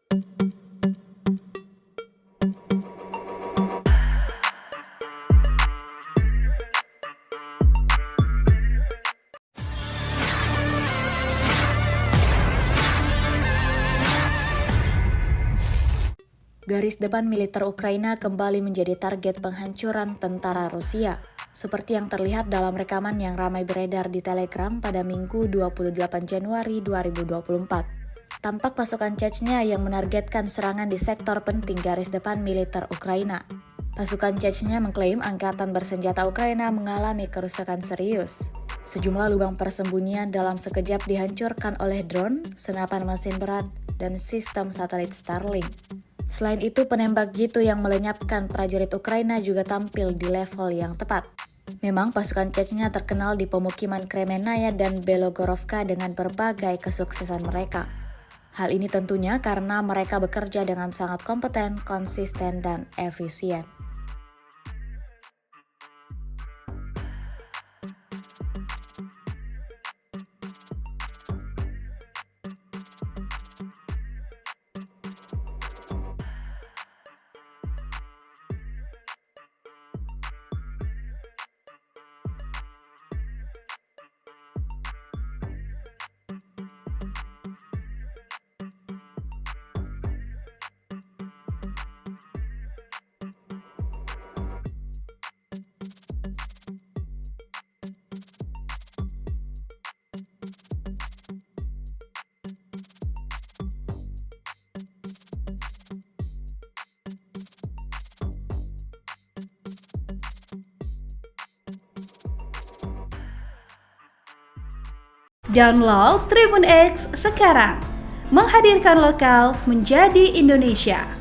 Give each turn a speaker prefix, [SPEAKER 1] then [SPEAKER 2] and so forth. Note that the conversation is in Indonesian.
[SPEAKER 1] Garis depan militer Ukraina kembali menjadi target penghancuran tentara Rusia, seperti yang terlihat dalam rekaman yang ramai beredar di Telegram pada Minggu 28 Januari 2024. Tampak pasukan Chechnya yang menargetkan serangan di sektor penting garis depan militer Ukraina. Pasukan Chechnya mengklaim angkatan bersenjata Ukraina mengalami kerusakan serius. Sejumlah lubang persembunyian dalam sekejap dihancurkan oleh drone, senapan mesin berat, dan sistem satelit Starlink. Selain itu, penembak jitu yang melenyapkan prajurit Ukraina juga tampil di level yang tepat. Memang pasukan Chechnya terkenal di pemukiman Kremenaya dan Belogorovka dengan berbagai kesuksesan mereka. Hal ini tentunya karena mereka bekerja dengan sangat kompeten, konsisten, dan efisien.
[SPEAKER 2] Download Tribun X sekarang, menghadirkan lokal menjadi Indonesia.